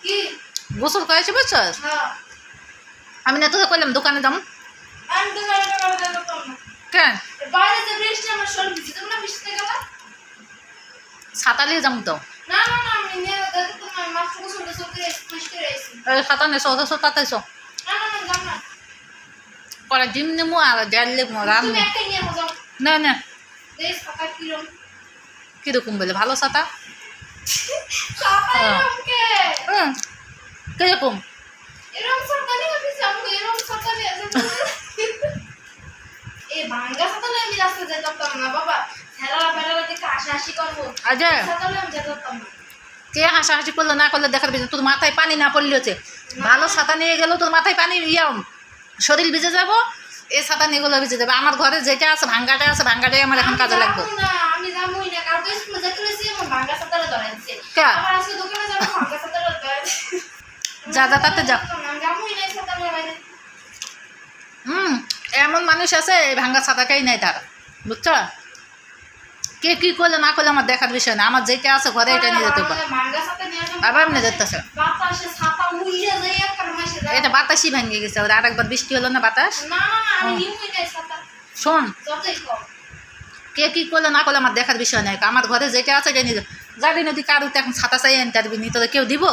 কি গোসল করেছি বুঝছস? হ্যাঁ আমি না তোকে কইলাম দোকানে যাম। আমি তো বাইরে যেতাম না। কেন? বাইরে যে বৃষ্টি আমার শরীর ভিজে তোমরা বৃষ্টিতে গেলা? ছাতা নিয়ে যাম তো। না না না আমি নিয়ে যেতে তো না মাত্র গোসল করে বৃষ্টি রয়েছে। ছাতা নেছো ওদের তাতেছো না না না যাও না। পরে ডিম নেবো আর ডাল নেবো রাম। তুমি একাই নিয়ে যাও। না না দেশ ফাঁকা কিরম? কিরকম বলে ভালো ছাতা? ছাতা এরকম কে? কিরকম? এরকম ছাতা নিয়ে আমি যাবো এরকম ছাতা নিয়ে যাবো। এই ভাঙ্গা ছাতা নিয়ে আমি রাস্তায় যেতাম না বাবা। ছেলেরা বেড়ারা দেখে হাসাহাসি করবো। আজে ছাতা নিয়ে আমি যেতাম না। কে হাসাহাসি করলো না করলে দেখার বিষয় তোর মাথায় পানি না পড়লে হচ্ছে ভালো ছাতা নিয়ে গেলেও তোর মাথায় পানি শরীর ভিজে যাবো এই ছাতা নিয়ে গেলেও ভিজে যাবে আমার ঘরে যেটা আছে ভাঙ্গাটা আছে ভাঙ্গাটাই আমার এখন কাজে লাগবে আমি যাবোই না কালকে স্কুলে যেতে হয়েছে আমার ভাঙ্গা ছাতাটা ধরাইছে কে? আবার আজকে দোকানে যাবো ভাঙ্গা ছাতাটা ধরাইছে যা যা তাতে যা আমি যাবোই না ছাতা নিয়ে বাইরে এমন মানুষ আছে এই ভাঙ্গা ছাতাটাই নেই তারা বুঝছো কে কি করলে না করলে আমার দেখার বিষয় না আমার যেটা আছে ঘরে এটা নিয়ে যেতে পারে ভাঙ্গা ছাতা নিয়ে যাবো আবার নিয়ে যেতেছে বাতাসে ছাতা উড়িয়ে যায় একটা মাসে এটা বাতাসই ভেঙে গেছে ওর আরেকবার বৃষ্টি হলো না বাতাস না না না আমি নিউই না ছাতা শোন যতই কম কে কি করলে না করলে আমার দেখার বিষয় নাই আমার ঘরে যেটা আছে এটা নিয়ে যাবি নদী কারো তো এখন ছাতা চাই আনতে পারবি নি তোদের কেউ দিব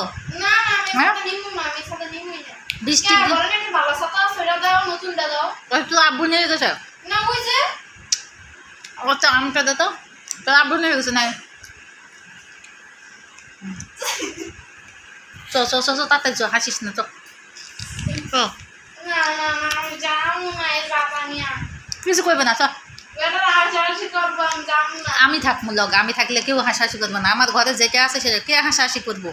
না না আমি ছাতা নিমু না আমি ছাতা নিমুই না বৃষ্টি বলেন একটা ভালো ছাতা সেটা দাও নতুনটা দাও তো আব্বু নিয়ে গেছে না ওই যে ও তো আমটা দে তো তোর আব্বু নিয়ে গেছে নাই তাতে হাসিস না তো না না না আমি যাবো না এই ছাতা নিয়ে কিছু করবে না তো এটা হাসাহাসি করবো আমি যাবো না আমি থাকবো লগ আমি থাকলে কেউ হাসাহাসি করবো না আমার ঘরে যেটা আছে সেটা কে হাসাহাসি করবো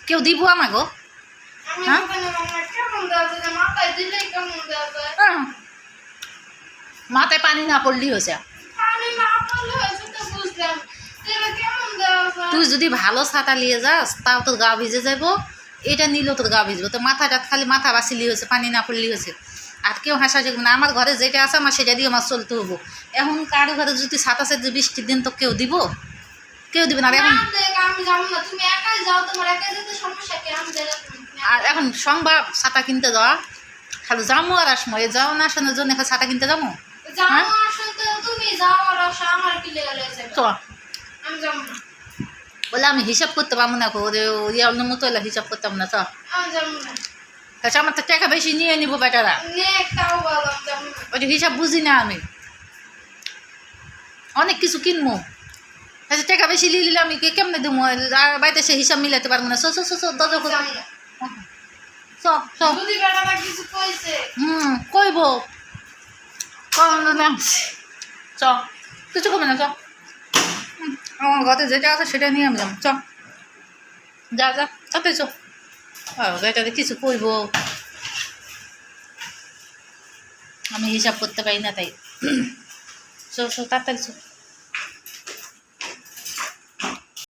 কেউ দিব আমাগো আমি হ্যাঁ? ওখানে আমার কেমন দেওয়া যায় মাথায় দিলেই কেমন দেওয়া যায় মাথায় পানি না পড়লেই হয়েছে আমি না পারলে হয়েছে তো বুঝলাম এটা কেমন দেওয়া যায় তুই যদি ভালো ছাতা নিয়ে যাস তাও তোর গা ভিজে যাবো এটা নিলেও তোর গা ভিজবো তো মাথাটা খালি মাথা বাঁচিলি হয়েছে পানি না পড়লি হয়েছে আর কেউ হাসাহাসি করবে না আমার ঘরে যেটা আছে আমার সেটা দিয়ে আমার চলতে হবো এখন কারো ঘরে যদি ছাতা সেজে বৃষ্টির দিন তো কেউ দিব কেউ দিবে না আর এখন আমি যাবো না তুমি একাই যাও তোমার একাই যেতে সমস্যা কি আমি যাই আর এখন সম্ভব ছাতা কিনতে যাওয়া খালি যাবো আর আসমো এই যাও না শোনার জন্য এখন ছাতা কিনতে যাবো যাও হ্যাঁ? আসলে তুমি যাও আর আসো আমার কি লেগে যাবে তো আমি যাবো না বলে আমি হিসাব করতে পারবো না ওরে অন্য মতো হলে হিসাব করতাম না তো আমি যাবো না আচ্ছা আমার তো টাকা বেশি নিয়ে নিবো বেটারা তাও বলো আমি যাবো না ওই যে হিসাব বুঝি না আমি অনেক কিছু কিনবো আচ্ছা টাকা বেশি নিয়ে নিলে আমি কেমনে দেবো আর বাড়িতে সে হিসাব মিলাতে পারবো না দরজা আমি যাবো না যদি বেটারা কিছু কইছে কইব না চ কিছু করবে না চ আমার ঘরে যেটা আছে সেটা নিয়ে আমি যাবো চ যা যা তাতে চ বেটারে কিছু কইব আমি হিসাব করতে পারি না তাই তাড়াতাড়ি চ